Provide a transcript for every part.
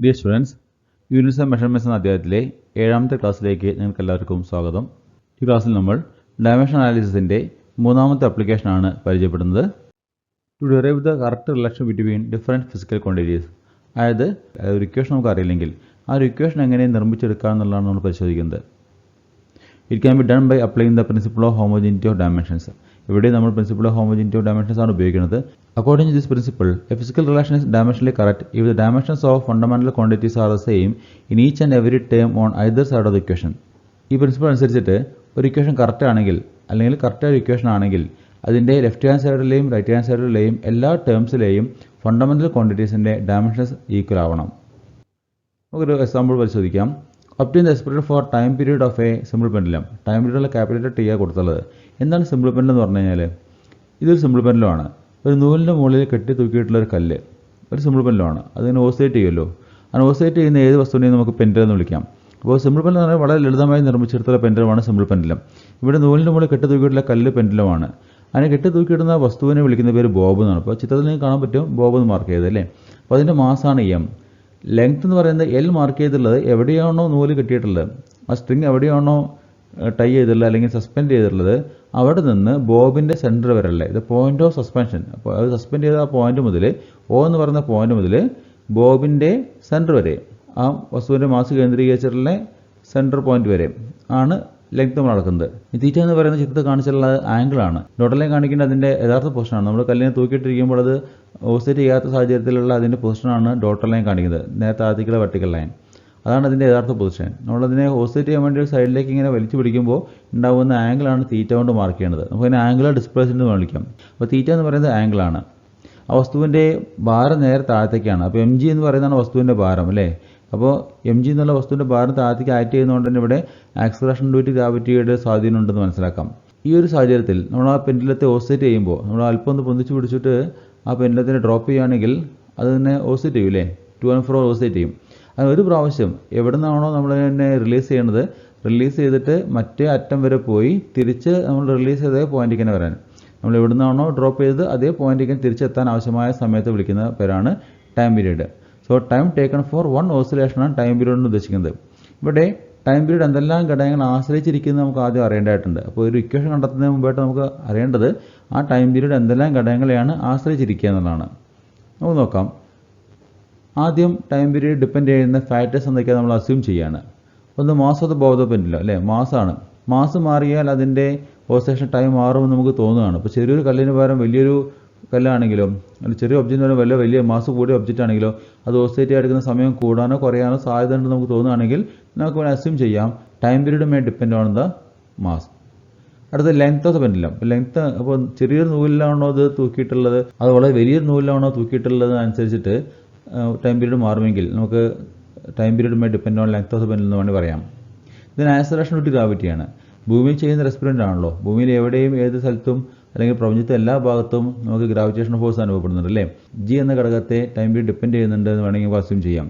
Dear students, units and measurements എന്ന അധ്യായത്തിലെ 7ാമത്തെ ക്ലാസ്സിലേക്ക് നിങ്ങൾക്ക് എല്ലാവർക്കും സ്വാഗതം. ഈ ക്ലാസ്സിൽ നമ്മൾ ഡയമെൻഷൻ അനാലിസിസിൻ്റെ 3ാമത്തെ ആപ്ലിക്കേഷനാണ് പരിചയപ്പെടുന്നത്. To derive the correct relation between different physical quantities. അതായത് ഒരു ഇക്വേഷൻ നമുക്ക് അറിയില്ലെങ്കിൽ ആ ഒരു ഇക്വേഷൻ എങ്ങനെ നിർമ്മിച്ചെടുക്കുക എന്നുള്ളതാണ് നമ്മൾ പരിശോധിക്കുന്നത്. It can be done by applying the principle of homogeneity of dimensions. ഇവിടെ നമ്മൾ principle of homogeneity of dimensions ആണ് ഉപയോഗിക്കുന്നത്. According to this principle, a physical relation is dimensionally correct if the dimensions of fundamental quantities are the same in each and every term on either side of the equation. ഈ principle അനുസരിച്ചിട്ട് ഒരു equation correct ആണെങ്കിൽ അല്ലെങ്കിൽ correct ഒരു equation ആണെങ്കിൽ അതിൻ്റെ left hand സൈഡിലെയും right hand സൈഡിലെയും എല്ലാ ടേംസിലെയും ഫണ്ടമെൻ്റൽ ക്വാണ്ടിറ്റീസിൻ്റെ ഡയമെൻഷൻസ് ഈക്വൽ ആവണം. നമുക്കൊരു എക്സാമ്പിൾ പരിശോധിക്കാം. Obtain the expression for time period of a simple pendulum. Time പീരീഡുള്ള ക്യാപിറ്റൽ ടി ആ കൊടുത്തുള്ളത്. എന്താണ് സിമ്പിൾ പെൻഡുലം എന്ന് പറഞ്ഞു കഴിഞ്ഞാൽ ഇതൊരു സിമ്പിൾ പെൻഡുലമാണ്. ഒരു നൂലിൻ്റെ മുകളിൽ കെട്ടി തൂക്കിയിട്ടുള്ള ഒരു കല്ല് ഒരു സിമ്പിൾ പെൻഡുലമാണ്. അതിനെ ഓസിലേറ്റ് ചെയ്യുമല്ലോ. അങ്ങനെ ഓസിലേറ്റ് ചെയ്യുന്ന ഏത് വസ്തുവിനെയും നമുക്ക് പെൻഡുലം എന്ന് വിളിക്കാം. അപ്പോൾ സിമ്പിൾ പെൻഡുലം എന്ന് പറഞ്ഞാൽ വളരെ ലളിതമായി നിർമ്മിച്ചെടുത്തുള്ള പെൻഡുലമാണ് സിമ്പിൾ പെൻഡുലം. ഇവിടെ നൂലിൻ്റെ മുകളിൽ കെട്ടി തൂക്കിയിട്ടുള്ള കല്ല് പെൻഡുലമാണ്. അതിനെ കെട്ടി തൂക്കിയിടുന്ന വസ്തുവിനെ വിളിക്കുന്ന പേര് ബോബ് എന്നാണ്. അപ്പോൾ ചിത്രത്തിൽ നിങ്ങൾക്ക് കാണാൻ പറ്റും ബോബ് എന്ന് മാർക്ക് ചെയ്തത് അല്ലേ. അപ്പോൾ അതിൻ്റെ മാസാണ് എം. ലെങ്ത് എന്ന് പറയുന്നത് എൽ മാർക്ക് ചെയ്തിട്ടുള്ളത് എവിടെയാണോ നൂല് കെട്ടിയിട്ടുള്ളത്, ആ സ്ട്രിങ് എവിടെയാണോ ടൈ ചെയ്തിട്ടുള്ളത് അല്ലെങ്കിൽ സസ്പെൻഡ് ചെയ്തിട്ടുള്ളത് അവിടെ നിന്ന് ബോബിൻ്റെ സെൻറ്റർ വരെയല്ലേ ഇത് പോയിന്റ് ഓഫ് സസ്പെൻഷൻ. അപ്പോൾ അത് സസ്പെൻഡ് ചെയ്ത ആ പോയിന്റ് മുതൽ ഒ എന്ന് പറയുന്ന പോയിന്റ് മുതൽ ബോബിൻ്റെ സെൻറ്റർ വരെ ആ വസ്തുവിൻ്റെ മാസ് കേന്ദ്രീകരിച്ചിട്ടുള്ള സെൻറ്റർ പോയിന്റ് വരെ ആണ് ലെങ്ത് നമ്മൾ നടക്കുന്നത്. തീറ്റ എന്ന് പറയുന്ന ചിത്രത്തിൽ കാണിച്ചിട്ടുള്ള ആംഗിളാണ്. ഡോട്ടൽ ലൈൻ കാണിക്കേണ്ട അതിൻ്റെ യഥാർത്ഥ പൊസിഷനാണ്. നമ്മൾ കല്ലിനെ തൂക്കിയിട്ടിരിക്കുമ്പോൾ അത് ഓസിലേറ്റ് ചെയ്യാത്ത സാഹചര്യത്തിലുള്ള അതിൻ്റെ പൊസിഷനാണ് ഡോട്ടൽ ലൈൻ കാണിക്കുന്നത്. നേരത്തെ ആദ്യക്കുള്ള വെർട്ടിക്കൽ ലൈൻ അതാണ് അതിൻ്റെ യഥാർത്ഥ പൊസിഷൻ. നമ്മളതിനെ ഓസിലേറ്റ് ചെയ്യാൻ വേണ്ടി ഒരു സൈഡിലേക്ക് ഇങ്ങനെ വലിച്ചു പിടിക്കുമ്പോൾ ഉണ്ടാകുന്ന ആംഗിളാണ് തീറ്റ കൊണ്ട് മാർക്ക് ചെയ്യേണ്ടത്. നമുക്കതിനെ ആംഗുലർ ഡിസ്പ്ലേസ്മെൻ്റ് എന്ന് വിളിക്കാം. അപ്പോൾ തീറ്റ എന്ന് പറയുന്നത് ആംഗിളാണ്. ആ വസ്തുവിൻ്റെ ഭാരം നേരെ താഴത്തേക്കാണ്. അപ്പോൾ എം ജി എന്ന് പറയുന്നതാണ് വസ്തുവിൻ്റെ ഭാരം അല്ലേ. അപ്പോൾ എം ജി എന്നുള്ള വസ്തുവിൻ്റെ ഭാരം താഴത്തേക്ക് ആക്ട് ചെയ്യുന്നതുകൊണ്ട് തന്നെ ഇവിടെ ആക്സലറേഷൻ ഡ്യൂ ടു ഗ്രാവിറ്റിയുടെ സ്വാധീനം ഉണ്ടെന്ന് മനസ്സിലാക്കാം. ഈ ഒരു സാഹചര്യത്തിൽ നമ്മൾ ആ പെൻഡുലത്തെ ഓസിലേറ്റ് ചെയ്യുമ്പോൾ നമ്മൾ അല്പം ഒന്ന് പൊന്തിച്ച് പിടിച്ചിട്ട് ആ പെൻഡുലത്തിനെ ഡ്രോപ്പ് ചെയ്യുകയാണെങ്കിൽ അത് തന്നെ ഓസിലേറ്റ് ചെയ്യും അല്ലേ. ടു ആൻഡ് ഫ്രോ ഓസിലേറ്റ് ചെയ്യും. അത് ഒരു പ്രാവശ്യം എവിടെ നിന്നാണോ നമ്മൾ തന്നെ റിലീസ് ചെയ്യേണ്ടത് റിലീസ് ചെയ്തിട്ട് മറ്റേ അറ്റം വരെ പോയി തിരിച്ച് നമ്മൾ റിലീസ് ചെയ്ത പോയിന്റിലേക്ക് തന്നെ വരാൻ. നമ്മൾ എവിടെ നിന്നാണോ ഡ്രോപ്പ് ചെയ്തത് അതേ പോയിന്റിലേക്ക് തിരിച്ചെത്താൻ ആവശ്യമായ സമയത്ത് വിളിക്കുന്ന പേരാണ് time period. So time taken for one ഓസിലേഷനാണ് ടൈം പീരീഡ് എന്ന് ഉദ്ദേശിക്കുന്നത്. ഇവിടെ ടൈം പീരീഡ് എന്തെല്ലാം ഘടകങ്ങൾ ആശ്രയിച്ചിരിക്കുന്നത് നമുക്ക് ആദ്യം അറിയേണ്ടതായിട്ടുണ്ട്. അപ്പോൾ ഒരു ഇക്വേഷൻ കണ്ടെത്തുന്നതിന് മുമ്പായിട്ട് നമുക്ക് അറിയേണ്ടത് ആ ടൈം പീരീഡ് എന്തെല്ലാം ഘടകങ്ങളെയാണ് ആശ്രയിച്ചിരിക്കുക എന്നുള്ളതാണ്. നമുക്ക് നോക്കാം. ആദ്യം ടൈം പീരീഡ് ഡിപ്പെൻഡ് ചെയ്യുന്ന ഫാക്ടേഴ്സ് എന്തൊക്കെയാണ് നമ്മൾ അസ്യൂം ചെയ്യുകയാണ്. ഒന്ന് mass of the Bob of pendulum അല്ലേ. മാസാണ്. മാസ് മാറിയാൽ അതിൻ്റെ ഓസിലേഷൻ ടൈം മാറുമെന്ന് നമുക്ക് തോന്നുകയാണ്. ഇപ്പോൾ ചെറിയൊരു കല്ലിന് പകരം വലിയൊരു കല്ലാണെങ്കിലോ അല്ലെങ്കിൽ ചെറിയ ഒബ്ജക്റ്റിന് പകരം വലിയ മാസ് കൂടിയ ഒബ്ജക്റ്റ് ആണെങ്കിലോ അത് ഓസിലേറ്റ് എടുക്കുന്ന സമയം കൂടാനോ കുറയാനോ സാധ്യത ഉണ്ടെന്ന് നമുക്ക് തോന്നുകയാണെങ്കിൽ നമുക്ക് വേണമെങ്കിൽ അസ്യൂം ചെയ്യാം time period may depend on the mass. അടുത്ത length of the pendulum. Length അപ്പോൾ ചെറിയൊരു നൂലിലാണോ അത് തൂക്കിയിട്ടുള്ളത് അത് വളരെ വലിയൊരു നൂലിലാണോ തൂക്കിയിട്ടുള്ളത് അനുസരിച്ചിട്ട് ടൈം പീരീഡ് മാറുമെങ്കിൽ നമുക്ക് time period may depend on length of the pendulum എന്ന് വേണ്ടി പറയാം. ഇതിന് ആക്സലറേഷൻ ഡ്യൂ ടു ഗ്രാവിറ്റിയാണ്. ഭൂമിയിൽ ചെയ്യുന്ന എക്സ്പെരിമെൻ്റ് ആണല്ലോ. ഭൂമിയിൽ എവിടെയും ഏത് സ്ഥലത്തും അല്ലെങ്കിൽ പ്രപഞ്ചത്തെ എല്ലാ ഭാഗത്തും നമുക്ക് ഗ്രാവിറ്റേഷൻ ഫോഴ്സ് അനുഭവപ്പെടുന്നുണ്ട് അല്ലേ. ജി എന്ന ഘടകത്തെ ടൈം പീരീഡ് ഡിപ്പെൻഡ് ചെയ്യുന്നുണ്ട് എന്ന് വേണമെങ്കിൽ നമുക്ക് അസ്യൂം ചെയ്യാം.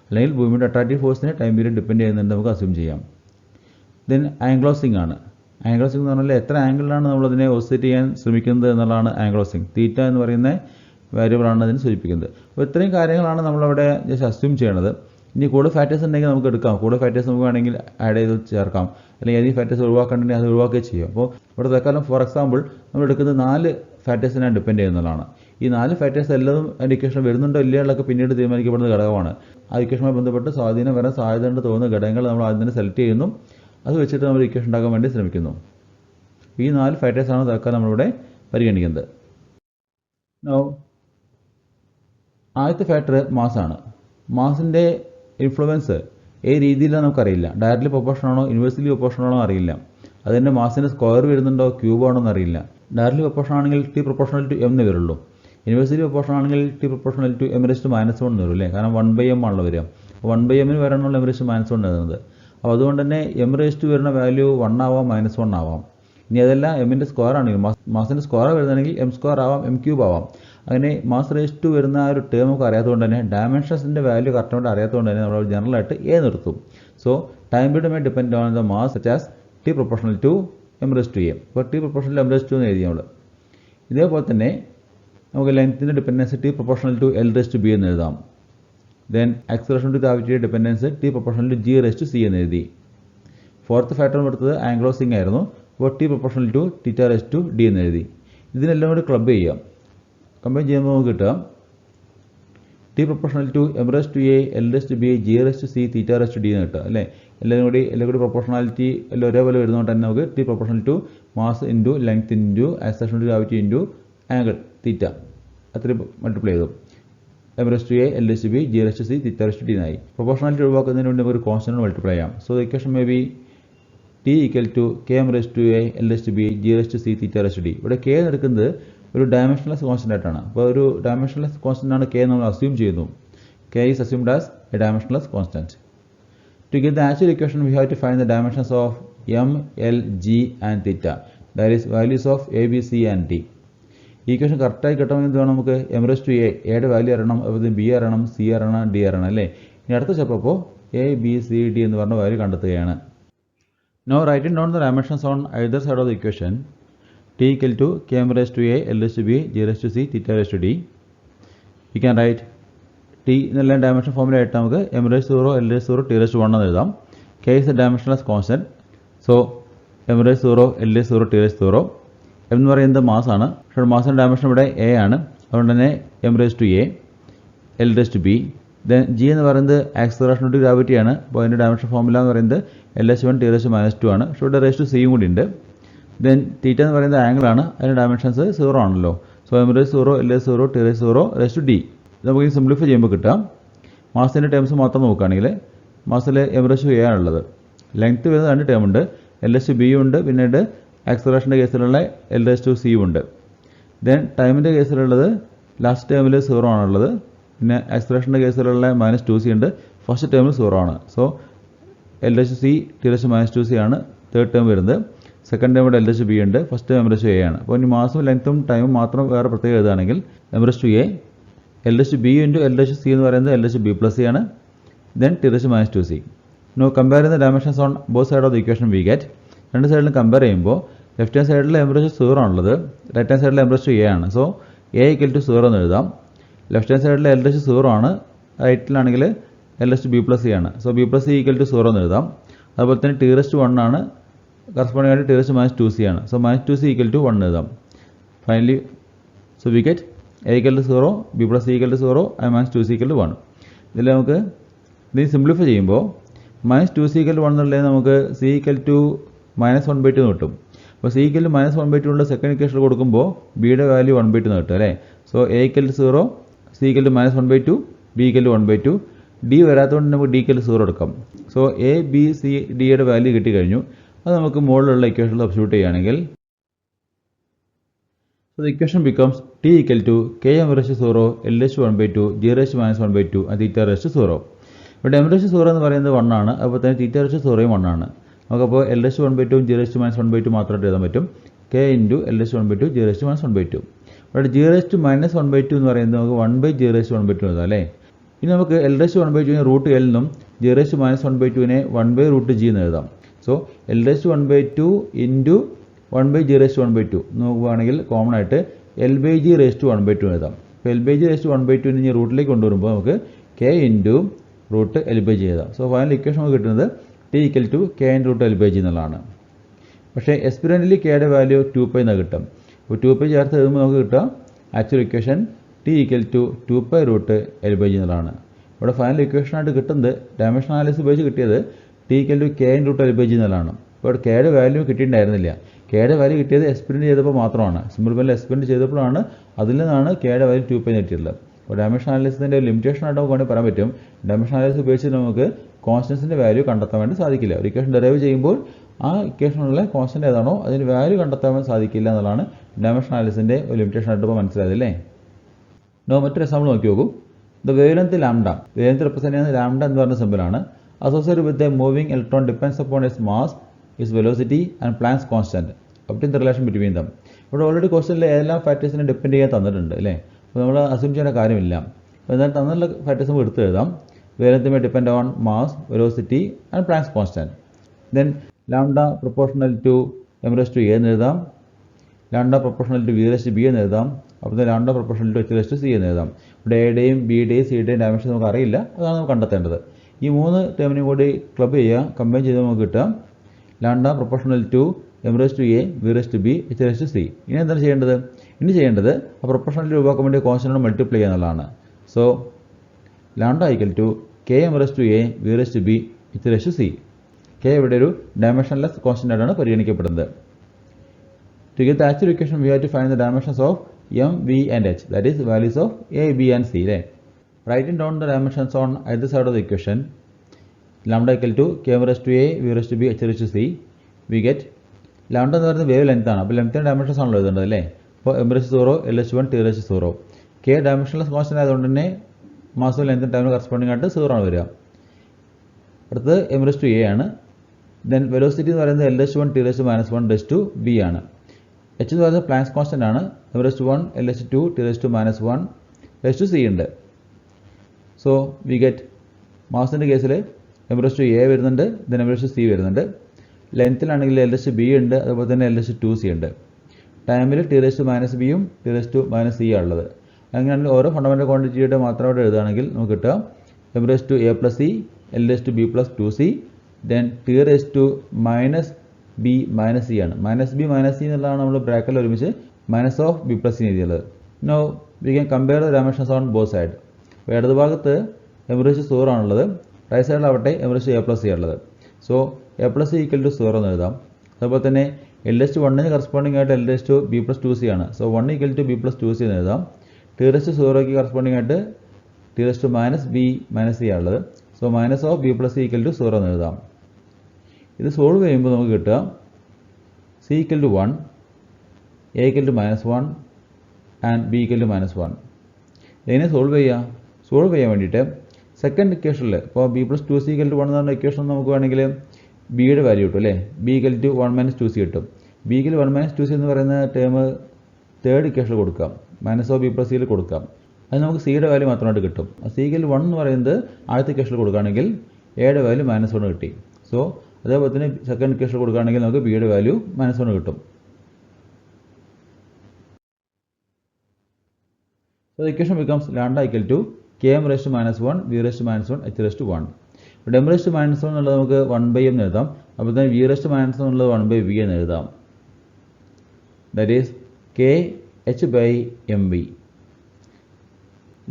അല്ലെങ്കിൽ ഭൂമിയുടെ അട്രാക്റ്റീവ് ഫോഴ്സിനെ ടൈം പീരീഡ് ഡിപ്പെൻഡ് ചെയ്യുന്നുണ്ട് നമുക്ക് അസ്യൂം ചെയ്യാം. ദെൻ ആംഗ്ലോസിംഗ് ആണ്. ആംഗ്ലോസിംഗ് എന്ന് പറഞ്ഞാൽ എത്ര ആംഗിളിലാണ് നമ്മളതിനെ ഓസിലേറ്റ് ചെയ്യാൻ ശ്രമിക്കുന്നത് എന്നുള്ളതാണ് ആംഗ്ലോസിംഗ്. തീറ്റ എന്ന് പറയുന്ന വേരിയബിളാണ് അതിന് സൂചിപ്പിക്കുന്നത്. അപ്പോൾ ഇത്രയും കാര്യങ്ങളാണ് നമ്മളവിടെ ജസ്റ്റ് അസ്യൂം ചെയ്യണത്. ഇനി കൂടുതൽ ഫാക്ടേഴ്സ് ഉണ്ടെങ്കിൽ നമുക്ക് എടുക്കാം. കൂടുതൽ ഫാക്ടേഴ്സ് നമുക്ക് വേണമെങ്കിൽ ആഡ് ചെയ്ത് ചേർക്കാം. അല്ലെങ്കിൽ ഏതെങ്കിലും ഫാക്ടേഴ്സ് ഒഴിവാക്കണമെങ്കിൽ അത് ഒഴിവാക്കുകയും ചെയ്യും. അപ്പോൾ ഇവിടെ തൽക്കാലം ഫോർ എക്സാമ്പിൾ നമ്മൾ എടുക്കുന്നത് 4 ഫാക്ടേഴ്സിനെ ഡിപ്പെൻഡ് ചെയ്യുന്നതാണ്. ഈ 4 ഫാക്ടേഴ്സ് എല്ലാം അതിൻ്റെ ഇക്വേഷൻ വരുന്നുണ്ടോ ഇല്ലയുള്ളതൊക്കെ പിന്നീട് തീരുമാനിക്കപ്പെടുന്ന ഘടകമാണ്. ആ ഇക്വേഷനുമായി ബന്ധപ്പെട്ട് സ്വാധീനം വരാൻ സാധ്യതയുണ്ട് തോന്നുന്ന ഘടകങ്ങൾ നമ്മൾ ആദ്യം തന്നെ സെലക്ട് ചെയ്യുന്നു. അത് വെച്ചിട്ട് നമ്മൾ ഇക്വേഷൻ ഉണ്ടാക്കാൻ വേണ്ടി ശ്രമിക്കുന്നു. ഈ 4 ഫാക്ടേഴ്സാണ് തൽക്കാലം നമ്മളിവിടെ പരിഗണിക്കുന്നത്. ആദ്യത്തെ ഫാക്ടർ മാസാണ്. മാസിൻ്റെ ഇൻഫ്ലുവൻസ് ഏത് രീതിയിലാണ് നമുക്കറിയില്ല. ഡയറക്റ്റ്ലി പ്രൊപ്പോർഷൻ ആണോ ഇൻവേഴ്സ്ലി പ്രൊപ്പോർഷൻ ആണോ അറിയില്ല. അതിൻ്റെ മാസിൻ്റെ സ്ക്വയർ വരുന്നുണ്ടോ ക്യൂബാണോ എന്നറിയില്ല. ഡയറക്റ്റ്ലി പ്രൊപ്പോർഷൻ ആണെങ്കിൽ ടി പ്രൊപ്പോർഷണൽ ടു എം എന്ന് വരുള്ളൂ. ഇൻവേഴ്സ്ലി പ്രൊപ്പോർഷൻ ആണെങ്കിൽ ടി പ്രൊപ്പോർഷണൽ ടു എം റേസ്റ്റ് -1 എന്ന് വരും അല്ലേ. കാരണം 1/m ആണല്ലോ വരിക. 1/m വരണമല്ലോ എം റേസ്റ്റ് -1 എഴുതുന്നത്. അപ്പോൾ അതുകൊണ്ട് തന്നെ എം റേസ്റ്റ് വരുന്ന വാല്യൂ 1 ആവാം -1 ആവാം. ഇനി അതെല്ലാം എമ്മിൻ്റെ സ്ക്വയർ ആണെങ്കിൽ മാസിൻ്റെ സ്ക്വയർ വരുന്നതെങ്കിൽ എം സ്ക്വയർ ആവാം എം ക്യൂബ് ആവാം. അങ്ങനെ മാസ് റേസ് ടു വരുന്ന ആ ഒരു ടേം നമുക്ക് അറിയാത്തതുകൊണ്ട് തന്നെ ഡയമെൻഷൻസിൻ്റെ വാല്യൂ കറക്റ്റായിട്ട് അറിയാത്തതുകൊണ്ട് തന്നെ നമ്മൾ ജനറലായിട്ട് എ നിർത്തും. So time period may depend on the mass such as t proportional to M raise to m. അപ്പോൾ t proportional m raise to എന്ന് എഴുതി നമ്മൾ. ഇതേപോലെ തന്നെ നമുക്ക് ലെങ്ത്തിൻ്റെ dependency t proportional to l raise to b എന്ന് എഴുതാം. Then acceleration to gravity dependence t proportional to g raise to c എന്ന് എഴുതി. ഫോർത്ത് ഫാക്ടർ എടുത്തത് ആംഗിൾ ഓഫ് സിങ് ആയിരുന്നു. അപ്പോൾ t proportional to theta raise to D എന്ന് എഴുതി. ഇതിനെല്ലാം കൂടി ക്ലബ് ചെയ്യാം. കമ്പൈൻ ചെയ്യുമ്പോൾ നമുക്ക് കിട്ടാം T proportional to M raise to A L raise to B G raise to C theta raise to D എന്ന് കിട്ടുക അല്ലേ. എല്ലാം കൂടി പ്രൊപ്പോർഷണാലിറ്റി എല്ലാം ഒരേപോലെ വരുന്നതുകൊണ്ട് തന്നെ നമുക്ക് T proportional to mass into length into acceleration to gravity into angle theta അത്രയും മൾട്ടിപ്ലൈ ചെയ്തു. M raise to A L raise to B G raise to C theta raise to D എന്നായി. Proportionality ഒഴിവാക്കുന്നതിന് വേണ്ടി നമുക്ക് ഒരു constant multiply ചെയ്യാം. So the equation may be T equal to K M raise to A L raise to B G raise to C theta raise to D. ഇവിടെ K എടുക്കുന്നത് ഒരു dimensionless constant ആയിട്ടാണ്. അപ്പോൾ ഒരു ഡയമെൻഷൻലെസ് കോൺസ്റ്റന്റ് ആണ് K നമ്മൾ assume ചെയ്യുന്നു. K is assumed as a dimensionless constant. To get the actual equation, we have to find the dimensions of m, l, g and theta. That is values of a, b, c and d. Equation കറക്റ്റായി കിട്ടണമെങ്കിൽ വേണം നമുക്ക് M raise to എയുടെ value അറിയണം, അതുപോലെ B അറിയണം, C അറിയണം, D അറിയണം അല്ലേ. ഇനി അടുത്ത step A B C D എന്ന് പറഞ്ഞ വാല്യൂ കണ്ടെത്തുകയാണ്. Now writing down the dimensions on either side of the equation, t equal to k m raised to a, l raised to b, g raised to c, theta raised to d. We can write T എന്നെല്ലാം dimension ഫോമിലായിട്ട് നമുക്ക് M raise 0 L raise 0 T raise 1 എന്ന് എഴുതാം. K is a dimensionless constant. So M raise 0 L raise 0 T raise 0. M എന്ന് പറയുന്നത് മാസാണ്. പക്ഷേ മാസിൻ്റെ dimension ഇവിടെ എ ആണ്. അതുകൊണ്ട് തന്നെ M raise to A L raise to B. Then G എന്ന് പറയുന്നത് ആക്സിലറേഷൻ ടു ഗ്രാവിറ്റി ആണ്. അപ്പോൾ അതിൻ്റെ ഡയമെൻഷൻ ഫോമുല എന്ന് പറയുന്നത് എൽ എസ് 1 ടി റേസ് -2 ആണ്. പക്ഷേ ഇവിടെ റേസ് ടു സിയും കൂടി ഉണ്ട്. ദെൻ തീറ്റ എന്ന് പറയുന്നത് ആംഗിൾ ആണ്. അതിൻ്റെ ഡയമെൻഷൻസ് 0 ആണല്ലോ. So M raise 0 L raise 0 T raise 0 raise to D. നമുക്ക് സിംപ്ലിഫൈ ചെയ്യുമ്പോൾ കിട്ടാം. മാസത്തിൻ്റെ ടേംസ് മാത്രം നോക്കുകയാണെങ്കിൽ മാസത്തിൽ എം റേസ് ടു എ ആണുള്ളത്. ലെങ്ത്ത് വരുന്ന 2 ടേം ഉണ്ട്. എൽ എസ് ടു ബിയും ഉണ്ട്. പിന്നീട് ആക്സിലറേഷൻ്റെ കേസിലുള്ള എൽ റേസ് ടു സിയും ഉണ്ട്. ദെൻ ടൈമിൻ്റെ കേസിലുള്ളത് ലാസ്റ്റ് ടേമിൽ 0 ആണുള്ളത്. പിന്നെ ആക്സിലറേഷൻ്റെ കേസിലുള്ള -2c ഉണ്ട്. ഫസ്റ്റ് ടേമിൽ 0 ആണ്. So L S to C T raise -2c ആണ് തേർഡ് ടേം വരുന്നത്. സെക്കൻഡ് ടേമിൽ എൽ എസ് ടു ബി ഉണ്ട്. First term M raise to A ആണ്. അപ്പോൾ ഇനി മാസവും ലെങ്ത്തും ടൈമും മാത്രം വേറെ പ്രത്യേകം എഴുതുകയാണെങ്കിൽ m raise to A l S to b into l S to c എന്ന് പറയുന്നത് l S to b plus c ആണ്. Then t raise -2c. Now compare ചെയ്യുന്ന dimensions on both side of the equation we get. രണ്ട് സൈഡിലും compare ചെയ്യുമ്പോൾ left hand സൈഡിൽ m raise 0 ആണുള്ളത്. Right hand സൈഡിൽ എം റേസ് ടു എ ആണ്. So a equal to 0 എന്ന് എഴുതാം. ലെഫ്റ്റ് ഹാൻഡ് സൈഡിൽ എൽ റേസ് 0 ആണ്. റൈറ്റിലാണെങ്കിൽ l S to b plus c ആണ്. So b plus c equal to 0 എന്ന് എഴുതാം. അതുപോലെ തന്നെ ടി റേസ് ടു 1 ആണ്. കറസ്പോണ്ടിങ് ആയിട്ട് ടി റേസ് -2c ആണ്. സോ -2c ഈക്വൽ ടു 1 എഴുതാം. Finally so we get a equal to 0, b plus c equal to 0 and -2c equal to 1. ഇതിൽ നമുക്ക് ഇത് സിംപ്ലിഫൈ ചെയ്യുമ്പോൾ -2c equal to 1 എന്നുള്ളത് നമുക്ക് c equal to -1/2 കിട്ടും. അപ്പോൾ c equal to -1/2 ഉള്ള സെക്കൻഡ് ഇക്വേഷൻ കൊടുക്കുമ്പോൾ ബിയുടെ വാല്യൂ 1/2 എന്ന് കിട്ടും അല്ലേ. So a equal to 0, c equal to -1/2, b equal to 1/2. d വരാത്തതുകൊണ്ട് നമുക്ക് d equal to 0 എടുക്കാം. സോ a b c ഡിയുടെ വാല്യൂ കിട്ടിക്കഴിഞ്ഞു. അത് നമുക്ക് മുകളിലുള്ള ഇക്വേഷനിൽ സബ്സ്റ്റിറ്റ്യൂട്ട് ചെയ്യുകയാണെങ്കിൽ so the equation becomes t equal to km raised to 0 l raised to 1/2 g raised to -1/2 and theta raised to 0. ഇവിടെ m raised to 0 എന്ന് പറയുന്നത് 1 ആണ്. അപ്പോൾ തന്നെ theta raised to 0 1 ആണ്. നമുക്കപ്പോൾ l raised to 1/2 g raised to -1/2 മാത്രമായിട്ട് എഴുതാൻ പറ്റും. k into l raised to 1/2 g raised to -1/2. ഇവിടെ g raised to -1/2 എന്ന് പറയുന്നത് നമുക്ക് 1/g raised to 1/2 എഴുതാം അല്ലേ. ഇനി നമുക്ക് l raised to 1/2 root l എന്നും g raised to -1/2 1/√g എന്ന് എഴുതാം. So l raised to 1/2 into 1/g raised to 1/2 നോക്കുകയാണെങ്കിൽ കോമൺ ആയിട്ട് l/g raised to 1/2 എഴുതാം. അപ്പോൾ l/g raised to 1/2 ഇനി റൂട്ടിലേക്ക് കൊണ്ടുവരുമ്പോൾ നമുക്ക് k into റൂട്ട് l/g എഴുതാം. സോ ഫൈനൽ ഇക്വേഷൻ നമുക്ക് കിട്ടുന്നത് t equal to k into root l/g എന്നുള്ളതാണ്. പക്ഷേ എക്സ്പെരിമെൻ്റലി കെയുടെ വാല്യൂ 2π എന്ന് കിട്ടും. അപ്പോൾ 2π ചേർത്ത് എഴുതുമ്പോൾ നമുക്ക് കിട്ടുക actual equation t equal to 2π root l/g എന്നുള്ളതാണ്. ഇവിടെ ഫൈനൽ ഇക്വേഷനായിട്ട് കിട്ടുന്നത് ഡയമെൻഷൻ അനാലിസിസ് ഉപയോഗിച്ച് കിട്ടിയത് t equal to k into root l/g എന്നുള്ളതാണ്. അപ്പോൾ കെയുടെ വാല്യൂ കിട്ടിയിട്ടുണ്ടായിരുന്നില്ല. കെയുടെ വാല്യൂ കിട്ടിയത് എക്സ്പെരിമെൻ്റ് ചെയ്തപ്പോൾ മാത്രമാണ്. സിമ്പിൾ വാല്യൂ എക്സ്പെരിമെൻ്റ് ചെയ്തപ്പോഴാണ് അതിൽ നിന്നാണ് കെയുടെ വാല്യൂ 2π കിട്ടിയിട്ടുള്ളത്. അപ്പോൾ ഡയമെൻഷൻ അനാലിസിസിൻ്റെ ലിമിറ്റേഷൻ ആയിട്ട് നമുക്ക് വേണമെങ്കിൽ പറയാൻ പറ്റും. ഡയമെൻഷൻ അനാലിസിസ് ഉപയോഗിച്ച് നമുക്ക് കോൺസ്റ്റൻസിൻ്റെ വാല്യൂ കണ്ടെത്താൻ വേണ്ടി സാധിക്കില്ല. ഒരു ഇക്വേഷൻ ഡെറൈവ് ചെയ്യുമ്പോൾ ആ ഇക്വേഷനുള്ള കോൺസ്റ്റൻ്റ് ഏതാണോ അതിന് വാല്യൂ കണ്ടെത്താൻ വേണ്ടി സാധിക്കില്ല എന്നുള്ളതാണ് ഡയമെൻഷൻ അനാലിസിസിൻ്റെ ഒരു ലിമിറ്റേഷൻ ആയിട്ട് ഇപ്പോൾ മനസ്സിലായതല്ലേ. മറ്റൊരു എക്സാമ്പിൾ നോക്കി നോക്കൂ. The wavelength lambda, wavelength represent ചെയ്യുന്നത് ലാംഡ എന്ന് പറഞ്ഞ സിമ്പിളാണ്. Associated with a moving electron depends upon its mass, its velocity and Planck's constant. Obtain the relation between them. ഇവിടെ ഓൾറെഡി ക്വസ്റ്റനിൽ ഏതെല്ലാം ഫാക്ടേഴ്സിനെ ഡിപ്പെൻഡ് ചെയ്യാൻ തന്നിട്ടുണ്ട് അല്ലേ. അപ്പോൾ നമ്മൾ അസ്യൂം ചെയ്യേണ്ട കാര്യമില്ല. അപ്പോൾ എന്നാൽ തന്നുള്ള ഫാക്ടേഴ്സ് നമുക്ക് എടുത്ത് എഴുതാം. Wavelength may depend on mass, velocity and Planck's constant. Then lambda proportional to m raised to a എന്ന് എഴുതാം. Lambda proportional to v raised to b എന്ന് എഴുതാം. അപ്പോൾ lambda proportional to h raise to c എന്ന് എഴുതാം. ഇവിടെ എയുടെയും ബിയുടെയും സിയുടെയും dimension നമുക്ക് അറിയില്ല, അതാണ് നമുക്ക് കണ്ടെത്തേണ്ടത്. ഈ 3 ടേമിനും കൂടി ക്ലബ് ചെയ്യുക, കമ്പൈൻ ചെയ്ത് നമുക്ക് കിട്ടാം lambda proportional to M raise to A B raise to B H raise to C. ഇനി എന്താണ് ചെയ്യേണ്ടത്? ഇനി ചെയ്യേണ്ടത് ആ പ്രൊപ്പോർഷണൽ രൂപമാക്കാൻ വേണ്ടി കോൺസ്റ്റന്റ് മൾട്ടിപ്ലൈ ചെയ്യുക എന്നുള്ളതാണ്. So lambda equal to K M raise to A B raise to B H raise to C. K ഇവിടെ ഒരു ഡയമെൻഷൻലെസ് കോൺസ്റ്റന്റ് ആയിട്ടാണ് പരിഗണിക്കപ്പെടുന്നത്. To get the actual equation, we have to find the dimensions of m, v and h, that is values of a, b and c. Writing down the dimensions on either side of the equation, lambda equal to k raised to a, v raised to b, h raised to c, we get lambda എന്ന് പറയുന്നത് wave length ആണ്. അപ്പോൾ ലെങ്ത്തിന്റെ dimensions ആണല്ലോ എഴുതേണ്ടത് അല്ലേ? അപ്പോൾ m raised to 0, l raised to 1, t raised to 0. k dimensionless constant ആയതുകൊണ്ട് തന്നെ മാസും ലെങ്ത്തും ടൈമിന് കറസ്പോണ്ടിങ് ആയിട്ട് 0 ആണ് വരിക. അടുത്തത് m raised to a ആണ്. ദെൻ വെലോസിറ്റി എന്ന് പറയുന്നത് l raised to 1, t raised to -1 raised to b ആണ്. h എന്ന് പറയുന്നത് പ്ലാങ്ക്സ് കോൺസ്റ്റന്റ് ആണ്. m raised to 1, l raised to 2, t raised to -1 raised to c ഉണ്ട്. സോ വി ഗെറ്റ് മാസിൻ്റെ കേസിൽ m raised to a വരുന്നുണ്ട്, then m raised to c വരുന്നുണ്ട്. ലെങ്ത്തിലാണെങ്കിൽ l raised to b ഉണ്ട്, അതുപോലെ തന്നെ l raised to 2c ഉണ്ട്. ടൈമിൽ t raised to -b യും t raised to -c ആണുള്ളത്. അങ്ങനെയാണെങ്കിൽ ഓരോ ഫണ്ടമെൻ്റൽ ക്വാണ്ടിറ്റിയുടെ മാത്രമായിട്ട് എഴുതുകയാണെങ്കിൽ നമുക്ക് കിട്ടാം m raised to a plus c, l raised to b plus 2c, then t raised to -b minus c ആണ്. -b minus c എന്നുള്ളതാണ് നമ്മൾ ബ്രാക്കറ്റിൽ ഒരുമിച്ച് minus of b plus c എഴുതിയുള്ളത്. Now we can compare the dimensions on both side. അപ്പോൾ ഇടത് ഭാഗത്ത് m raised to 0 ആണുള്ളത്, റൈറ്റ് സൈഡിലാവട്ടെ m raised to a plus c ആണുള്ളത്. So a plus c equal to 0 എന്ന് എഴുതാം. അതുപോലെ തന്നെ l raised to 1 കറസ്പോണ്ടിങ് ആയിട്ട് l raised to b plus 2c ആണ്. So 1 equal to b plus 2c എന്ന് എഴുതാം. t raised to 0 കറസ്പോണ്ടിങ് ആയിട്ട് t raised to -b minus c ആണുള്ളത്. So minus of b plus c equal to 0 എന്ന് എഴുതാം. ഇത് solve ചെയ്യുമ്പോൾ നമുക്ക് കിട്ടുക c equal to 1, a equal to -1 and b equal to -1. ഇതിനെ സോൾവ് ചെയ്യാൻ വേണ്ടിയിട്ട് സെക്കൻഡ് ഇക്വേഷനിൽ ഇപ്പോൾ b plus 2c equal to 1 എന്ന് പറഞ്ഞ ഇക്വേഷൻ നമുക്ക് വേണമെങ്കിൽ ബിയുടെ വാല്യൂ കിട്ടും അല്ലേ? b ഈക്വൽ ടു 1 - 2c കിട്ടും. b ഈക്വൽ 1 - 2c എന്ന് പറയുന്ന ടേം തേർഡ് ഇക്വേഷനിൽ കൊടുക്കാം, minus of b plus c കൊടുക്കാം. അത് നമുക്ക് സിയുടെ വാല്യൂ മാത്രമായിട്ട് കിട്ടും. c ഈക്വൽ 1 എന്ന് പറയുന്നത് ആദ്യത്തെ ഇക്വേഷനിൽ കൊടുക്കുകയാണെങ്കിൽ എയുടെ വാല്യൂ -1 കിട്ടി. സോ അതേപോലെ തന്നെ സെക്കൻഡ് ഇക്വേഷൻ കൊടുക്കുകയാണെങ്കിൽ നമുക്ക് ബിയുടെ വാല്യൂ -1 കിട്ടും. So the equation becomes lambda equal to km raised to -1, v raised to -1, h raised to 1. ഇവിടെ m raised to -1 എന്നുള്ളത് നമുക്ക് 1/m എന്ന് എഴുതാം. അപ്പോൾ തന്നെ v raised to -1 എന്നുള്ളത് 1/v എന്ന് എഴുതാം. That is kh/mv.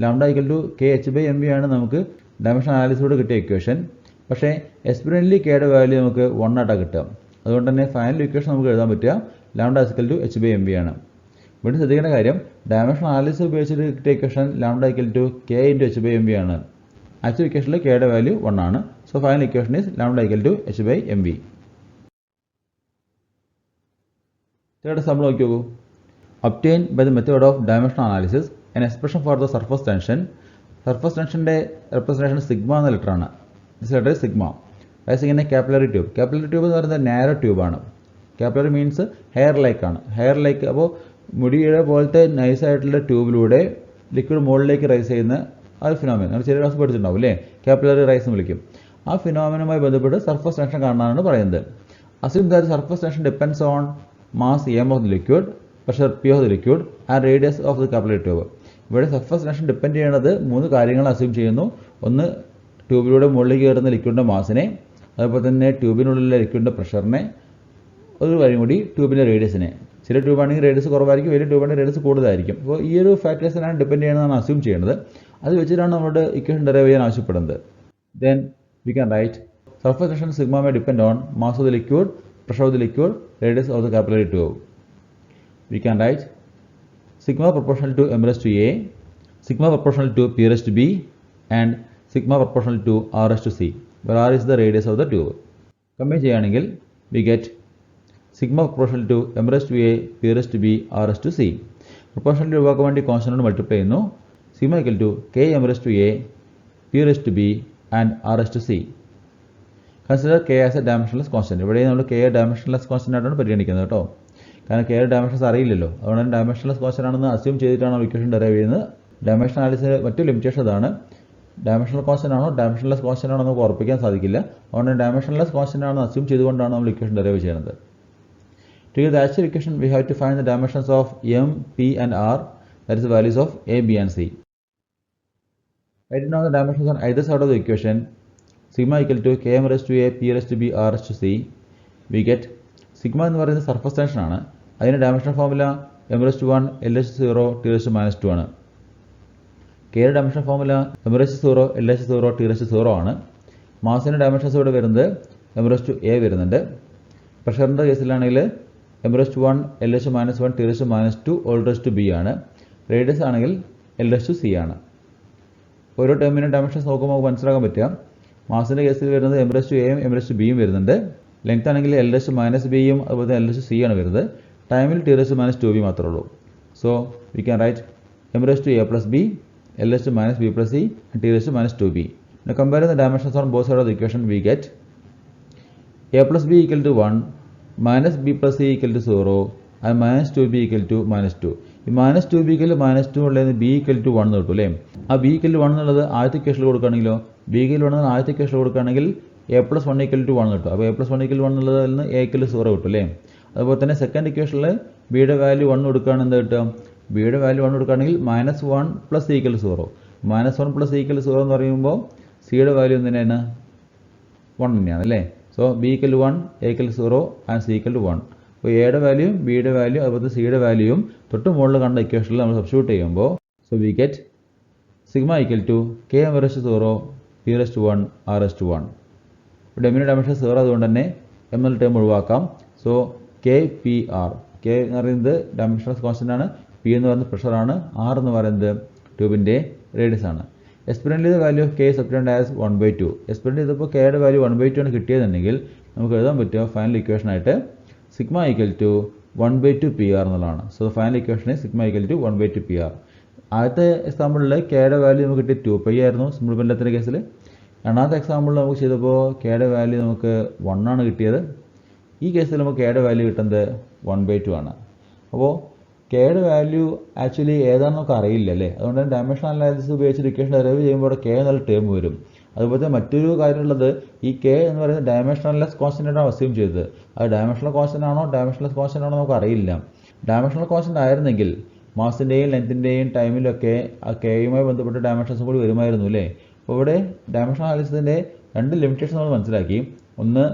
Lambda equal to kh/mv ആണ് നമുക്ക് ഡയമെൻഷൻ അനാലിസിലൂടെ കിട്ടിയ ഇക്വേഷൻ. പക്ഷേ എക്സ്പെരിമെൻ്റലി കെയുടെ വാല്യൂ നമുക്ക് 1 ആയിട്ടാണ് കിട്ടുക. അതുകൊണ്ട് തന്നെ ഫൈനൽ ഇക്വേഷൻ നമുക്ക് എഴുതാൻ പറ്റുക ലാംഡ ഈക്വൽ ടു h/mv ആണ്. ഇവിടെ ശ്രദ്ധിക്കേണ്ട കാര്യം ഡയമെൻഷൻ അനാലിസിസ് ഉപയോഗിച്ചിട്ട് കിട്ടിയ ഇക്വേഷൻ lambda equal to k × h/mv ആണ്. ആക്ച്വൽ ഇക്വേഷനിൽ കെയുടെ വാല്യൂ 1 ആണ്. So final equation is lambda equal to h/mv. Third example നോക്കി നോക്കൂ. Obtain by the method of dimension analysis an expression for the surface tension. Surface ടെൻഷൻ്റെ representation sigma എന്ന ലെറ്ററാണ്. This letter is sigma. As in a capillary tube. Capillary tube എന്ന് പറയുന്നത് narrow ട്യൂബാണ്. Capillary means hair like ആണ്. Hair like അപ്പോൾ മുടിയുടെ പോലത്തെ നൈസായിട്ടുള്ള ട്യൂബിലൂടെ ലിക്വിഡ് മുകളിലേക്ക് റൈസ് ചെയ്യുന്ന ആ ഒരു ഫിനോമിനൻ നമ്മൾ ചെറിയ ക്ലാസ് പഠിച്ചിട്ടുണ്ടാവും അല്ലേ? കാപ്പിലറി റൈസ് എന്ന് വിളിക്കും. ആ ഫിനോമിനുമായി ബന്ധപ്പെട്ട് സർഫസ് ടെൻഷൻ കാണാനാണ് പറയുന്നത്. Assume that surface tension depends on mass m of the liquid, pressure p of the liquid and radius of the capillary tube. ഇവിടെ സർഫസ് ടെൻഷൻ ഡിപ്പെൻഡ് ചെയ്യുന്നത് 3 കാര്യങ്ങൾ അസ്യൂം ചെയ്യുന്നു. ഒന്ന്, ട്യൂബിലൂടെ മുകളിലേക്ക് കയറുന്ന ലിക്വിഡിൻ്റെ മാസിനെ, അതുപോലെ തന്നെ ട്യൂബിനുള്ളിലെ ലിക്വിഡിൻ്റെ പ്രഷറിനെ, ഒരു കാര്യം കൂടി ട്യൂബിൻ്റെ റേഡിയസിനെ. ചില ട്യൂബാണെങ്കിൽ റേഡിയസ് കുറവായിരിക്കും, വലിയ ട്യൂബാണെങ്കിൽ റേഡിയസ് കൂടുതലായിരിക്കും. അപ്പോൾ ഈ ഒരു ഫാക്ടേഴ്സിനാണ് ഡിപ്പെൻഡ് ചെയ്യുന്നതാണ് അസ്യൂം ചെയ്യേണ്ടത്. അത് വെച്ചിട്ടാണ് നമ്മുടെ ഇക്വേഷൻ ഡെറൈവ് ചെയ്യാൻ ആവശ്യപ്പെടുന്നത്. Then we can write surface tension sigma may depend on mass of the liquid, pressure of the liquid, radius of the capillary tube. We can write sigma proportional to m raised to a, sigma proportional to p raised to b and sigma proportional to r raised to c, where r is the radius of the tube. Combine ചെയ്യുകയാണെങ്കിൽ we get sigma proportional to m raised to a, p raised to b, r raised to c. Proportional ഒഴിവാക്കാൻ വേണ്ടി constant കൊണ്ട് multiply ചെയ്യുന്നു. sigma equal to k m raised to a, p raised to b and r raised to c. Consider k as a dimensionless constant. ഇവിടെ നമ്മൾ k dimensionless constant ആയിട്ടാണ് പരിഗണിക്കുന്നത് കേട്ടോ. കാരണം കെയുടെ ഡയമെൻഷൻസ് അറിയില്ലല്ലോ. അതുകൊണ്ട് തന്നെ ഡയമെൻഷൻലെസ് കോൺസ്റ്റന്റ് ആണെന്ന് അസ്യൂം ചെയ്തിട്ടാണ് ഇക്വേഷൻ ഡെറൈവ് ചെയ്യുന്നത്. ഡയമെൻഷൻ അനാലിസിന് മറ്റൊരു ലിമിറ്റേഷൻ ഇതാണ്. ഡയമെൻഷണൽ കോൺസ്റ്റന്റ് ആണോ ഡയമെൻഷൻലെസ് കോൺസ്റ്റന്റ് ആണോ നമുക്ക് ഉറപ്പിക്കാൻ സാധിക്കില്ല. അതുകൊണ്ട് ഡയമെൻഷൻലെസ് കോൺസ്റ്റന്റ് ആണെന്ന് അസ്യൂം ചെയ്തുകൊണ്ടാണ് നമ്മൾ ഇക്വേഷൻ ഡെറൈവ് ചെയ്യുന്നത്. To get the actual equation, we have to find the dimensions of m, p and r. that is the values of a, b and c. Writing down the dimensions on either side of the equation, sigma equal to km raised to a, p raised to b, r raised to c, we get sigma എന്ന് പറയുന്നത് surface tension ആണ്. അതിന് dimension formula m raised to 1, l raised to 0, t raised to -2 ആണ്. k യുടെ dimension formula m raised to 0, l raised to 0, t raised to 0 ആണ്. മാസിന്റെ dimensions ഇവിടെ വരുന്നത് m raised to a വരുന്നുണ്ട്. പ്രഷറിന്റെ കേസിലാണെങ്കിൽ m raised to 1, l raised to -1, t raised to -2, all raised to b ആണ്. Radius ആണെങ്കിൽ l raised to c ആണ്. ഓരോ ടേമിനും dimensions നോക്കുമ്പോൾ നമുക്ക് മനസ്സിലാക്കാൻ പറ്റുക. മാസിന്റെ കേസിൽ വരുന്നത് m raised to a യും m raised to b യും വരുന്നുണ്ട്. ലെങ്ത് ആണെങ്കിൽ l raised to -b യും അതുപോലെ തന്നെ l raised to c ആണ് വരുന്നത്. ടൈമിൽ t raised to -2b മാത്രമേ ഉള്ളൂ. So we can write m raised to a plus b, l raised to -b plus c, and t raised to -2b. Now comparing the dimensions on both sides of the equation, we get a plus b equal to 1, minus b plus c equal to 0, and minus 2b equal to -2. ഈ -2b equal to -2 ഉള്ളത് b equal to 1 എന്ന് കിട്ടും അല്ലേ? ആ b equal to 1 എന്നുള്ളത് ആദ്യത്തെ ഇക്വേഷനിൽ കൊടുക്കുകയാണെങ്കിലോ, b equal to 1 എന്നുള്ളത് ആദ്യത്തെ ഇക്വേഷനിൽ കൊടുക്കുകയാണെങ്കിൽ a plus 1 equal to 1 കിട്ടും. അപ്പോൾ a plus 1 equal to 1 എന്നുള്ളതിൽ നിന്ന് a equal to 0 കിട്ടും അല്ലേ? അതുപോലെ തന്നെ സെക്കൻഡ് ഇക്വേഷനിൽ b യുടെ വാല്യൂ 1 കൊടുക്കുകയാണെങ്കിൽ എന്താ കിട്ടുക? b യുടെ വാല്യൂ 1 കൊടുക്കുകയാണെങ്കിൽ -1 plus c equal to 0. -1 plus c equal to 0 എന്ന് പറയുമ്പോൾ c യുടെ വാല്യൂ എന്തിനാണ്? 1 തന്നെയാണ് അല്ലേ? So b equal to 1, a equal to 0 and c equal to 1. അപ്പോൾ എയുടെ വാല്യൂ, ബിയുടെ വാല്യൂ അതുപോലെ സിയുടെ വാല്യൂയും തൊട്ട് മുകളിൽ കണ്ട ഇക്വേഷനിൽ നമ്മൾ സബ്സ്റ്റിറ്റ്യൂട്ട് ചെയ്യുമ്പോൾ so we get sigma equal to K M raised 0, P raised 1, R raised 1. ഇവിടെ എമ്മിൻ്റെ ഡയമെൻഷൻ 0 അതുകൊണ്ട് തന്നെ എം എന്ന ടേം ഒഴിവാക്കാം. So K P R, K എന്ന് പറയുന്നത് ഡയമെൻഷണൽ കോൺസ്റ്റൻ്റ് ആണ്, പി എന്ന് പറയുന്നത് പ്രഷറാണ്, ആർ എന്ന് പറയുന്നത് ട്യൂബിൻ്റെ റേഡിയസ് ആണ്. എക്സ്പെരിമെൻ്റ് ചെയ്ത value of k substitute as 1/2. Experiment ചെയ്തപ്പോൾ കെയുടെ വാല്യൂ 1/2 ആണ് കിട്ടിയതെന്നുണ്ടെങ്കിൽ നമുക്ക് എഴുതാൻ പറ്റുക ഫൈനൽ ഇക്വേഷൻ ആയിട്ട് sigma equal to 1/2 p r എന്നുള്ളതാണ്. So final equation sigma equal to 1/2 p r. ആദ്യത്തെ എക്സാമ്പിളിൽ കെയുടെ വാല്യൂ നമുക്ക് കിട്ടിയ 2π ആയിരുന്നു സിമ്പിൾ ബെല്ലത്തിൻ്റെ കേസിൽ. രണ്ടാമത്തെ എക്സാമ്പിളിൽ നമുക്ക് ചെയ്തപ്പോൾ കെയുടെ വാല്യൂ നമുക്ക് 1 ആണ് കിട്ടിയത്. ഈ കേസിൽ നമുക്ക് കെയുടെ വാല്യൂ കിട്ടുന്നത് 1/2 ആണ്. അപ്പോൾ കെയുടെ വാല്യൂ ആക്ച്വലി ഏതാണെന്ന് നമുക്ക് അറിയില്ല അല്ലേ? അതുകൊണ്ട് തന്നെ ഡയമെൻഷൻ അനാലിസിസ് ഉപയോഗിച്ച് ഇക്വേഷൻ ഡെറൈവ് ചെയ്യുമ്പോൾ കെ എന്നുള്ള ടേം വരും. അതുപോലെ തന്നെ മറ്റൊരു കാര്യമുള്ളത്, ഈ കെ എന്ന് പറയുന്നത് ഡയമെൻഷണൽലെസ് കോൺസ്റ്റൻ്റ് ആണ് അസ്യൂം ചെയ്തത്. അത് ഡയമെൻഷണൽ കോൺസ്റ്റൻ്റ് ആണോ ഡയമെൻഷൻലെസ് കോൺസ്റ്റൻ്റ് ആണോ നമുക്ക് അറിയില്ല. ഡയമെൻഷണൽ കോൺസ്റ്റൻ്റ് ആയിരുന്നെങ്കിൽ മാസിൻ്റെയും ലെങ്ത്തിൻ്റെയും ടൈമിലൊക്കെ ആ കെയുമായി ബന്ധപ്പെട്ട് ഡയമെൻഷൻസും കൂടി വരുമായിരുന്നു അല്ലേ? അപ്പോൾ ഇവിടെ ഡയമെൻഷൻ അനാലിസിസിൻ്റെ രണ്ട് ലിമിറ്റേഷൻ നമ്മൾ മനസ്സിലാക്കി. ഒന്ന്,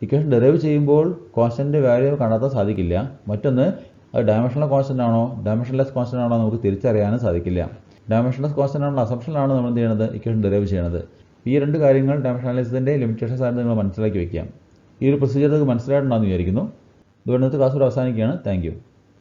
ഇക്വേഷൻ ഡെറൈവ് ചെയ്യുമ്പോൾ കോൺസ്റ്റൻ്റ് വാല്യൂ കണ്ടെത്താൻ സാധിക്കില്ല. മറ്റൊന്ന്, അത് ഡയമെൻഷണൽ കോൺസ്റ്റൻ്റ് ആണോ ഡയമെൻഷൻലെസ് കോൺസ്റ്റൻ്റ് ആണോ നമുക്ക് തിരിച്ചറിയാനും സാധിക്കില്ല. ഡയമെൻഷൻലെസ് കോൺസ്റ്റൻ്റ് ആണോ അസംപ്ഷനിലാണ് നമ്മൾ എന്ത് ചെയ്യണത്? ഇക്വേഷൻ ഡെറൈവ് ചെയ്യണത്. ഈ രണ്ട് കാര്യങ്ങൾ ഡയമെൻഷൻ അനാലിസിസിൻ്റെ ലിമിറ്റേഷൻസ് ആണെന്ന് നിങ്ങൾ മനസ്സിലാക്കി വയ്ക്കാം. ഈ ഒരു പ്രൊസീജിയർ നിങ്ങൾക്ക് മനസ്സിലായിട്ടുണ്ടാകുമെന്ന് വിചാരിക്കുന്നു. ഇതുകൊണ്ട് ഇന്നത്തെ ക്ലാസ് അവസാനിക്കുകയാണ്. Thank you.